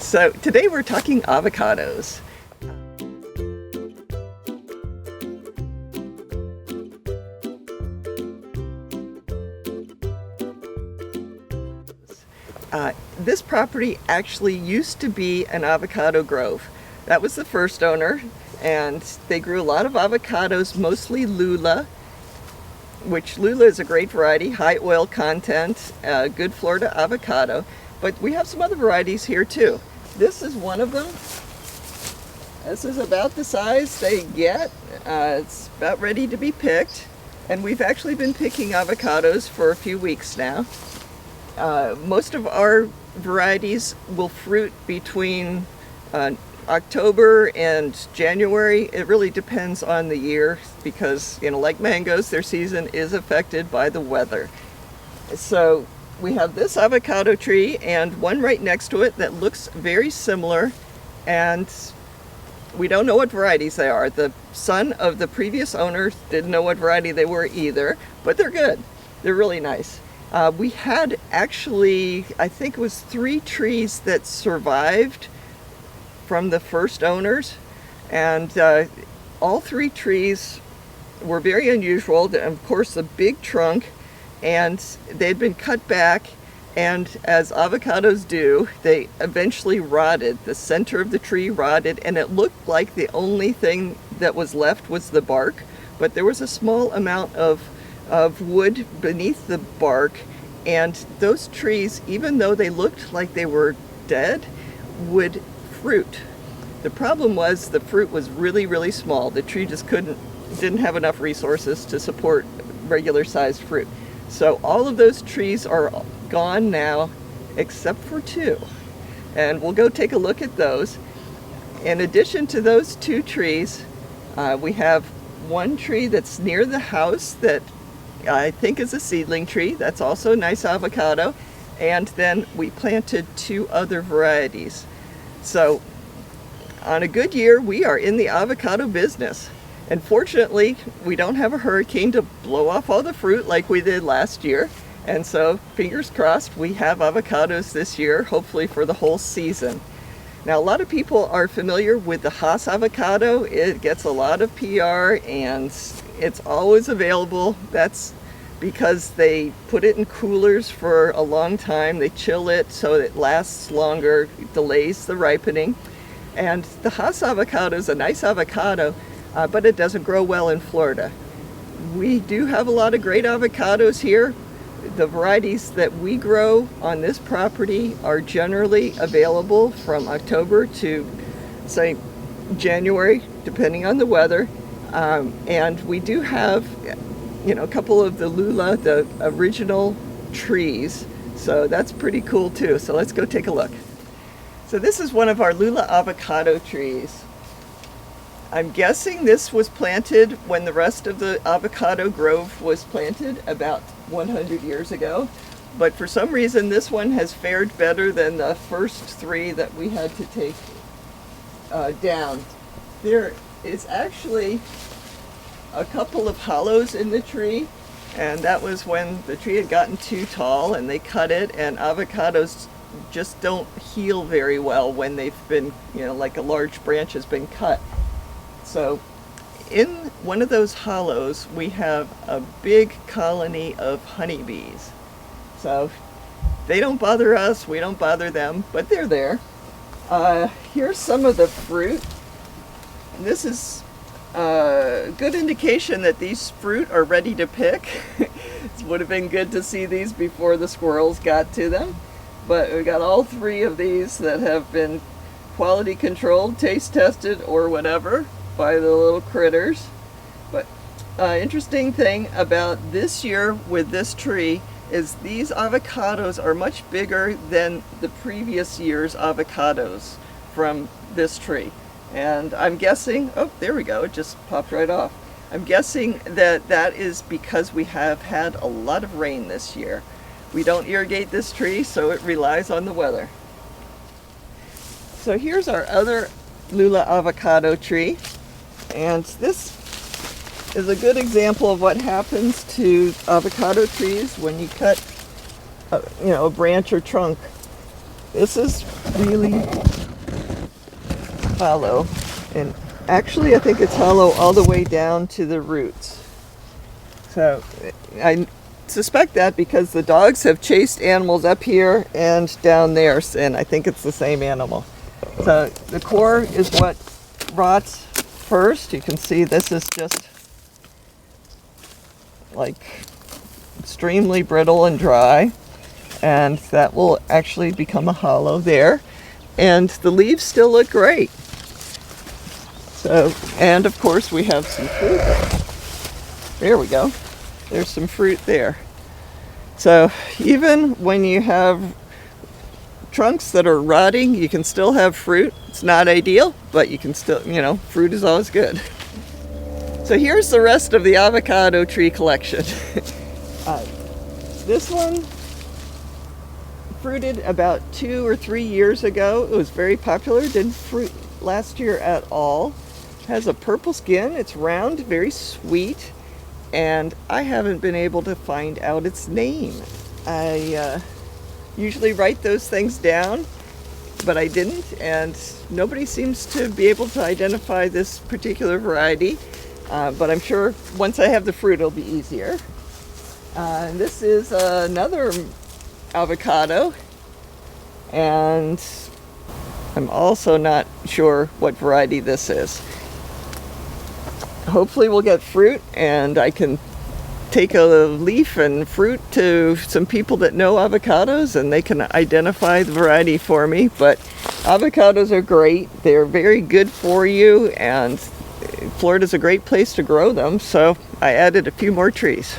So today we're talking avocados. This property actually used to be an avocado grove. That was the first owner, and they grew a lot of avocados, mostly Lula, which Lula is a great variety, high oil content, good Florida avocado. But we have some other varieties here too. This is one of them. This is about the size they get. It's about ready to be picked. And we've actually been picking avocados for a few weeks now. Most of our varieties will fruit between October and January. It really depends on the year because, like mangoes, their season is affected by the weather. So we have this avocado tree and one right next to it that looks very similar, and we don't know what varieties they are. The son of the previous owner didn't know what variety they were either, but they're good. They're really nice. We had actually, I think it was 3 trees that survived from the first owners, and all 3 trees were very unusual. Of course, the big trunk, and they'd been cut back, and as avocados do, they eventually rotted. The center of the tree rotted, and it looked like the only thing that was left was the bark, but there was a small amount of wood beneath the bark, and those trees, even though they looked like they were dead, would fruit. The problem was the fruit was really, really small. The tree just didn't have enough resources to support regular sized fruit. So all of those trees are gone now except for 2. And we'll go take a look at those. In addition to those 2 trees, we have one tree that's near the house that I think is a seedling tree. That's also a nice avocado. And then we planted 2 other varieties. So on a good year, we are in the avocado business. And fortunately, we don't have a hurricane to blow off all the fruit like we did last year. And so, fingers crossed, we have avocados this year, hopefully for the whole season. Now, a lot of people are familiar with the Hass avocado. It gets a lot of PR and it's always available. That's because they put it in coolers for a long time. They chill it so it lasts longer, it delays the ripening. And the Hass avocado is a nice avocado, but it doesn't grow well in Florida. We do have a lot of great avocados here. The varieties that we grow on this property are generally available from October to, say, January, depending on the weather. And we do have, a couple of the Lula, the original trees. So that's pretty cool too. So let's go take a look. So this is one of our Lula avocado trees. I'm guessing this was planted when the rest of the avocado grove was planted about 100 years ago. But for some reason, this one has fared better than the first 3 that we had to take down. There is actually a couple of hollows in the tree, and that was when the tree had gotten too tall and they cut it, and avocados just don't heal very well when they've been, like a large branch has been cut. So in one of those hollows, we have a big colony of honeybees. So they don't bother us, we don't bother them, but they're there. Here's some of the fruit. And this is a good indication that these fruit are ready to pick. It would have been good to see these before the squirrels got to them. But we got all 3 of these that have been quality controlled, taste tested, or whatever by the little critters. But interesting thing about this year with this tree is these avocados are much bigger than the previous year's avocados from this tree. And I'm guessing, oh, there we go, it just popped right off. I'm guessing that that is because we have had a lot of rain this year. We don't irrigate this tree, so it relies on the weather. So here's our other Lula avocado tree. And this is a good example of what happens to avocado trees when you cut a branch or trunk. This is really hollow. And actually, I think it's hollow all the way down to the roots. So I suspect that because the dogs have chased animals up here and down there, and I think it's the same animal. So the core is what rots first. You can see this is just like extremely brittle and dry, and that will actually become a hollow there. And the leaves still look great. So, and of course we have some fruit there. There we go. There's some fruit there. So even when you have trunks that are rotting, you can still have fruit. It's not ideal, but you can still, fruit is always good. So here's the rest of the avocado tree collection. This one fruited about 2 or 3 years ago. It was very popular. Didn't fruit last year at all. It has a purple skin. It's round, very sweet, and I haven't been able to find out its name. I usually write those things down, but I didn't, and nobody seems to be able to identify this particular variety. But I'm sure once I have the fruit, it'll be easier. This is another avocado, and I'm also not sure what variety this is. Hopefully we'll get fruit, and I can take a leaf and fruit to some people that know avocados, and they can identify the variety for me. But avocados are great. They're very good for you, and Florida's a great place to grow them, so I added a few more trees.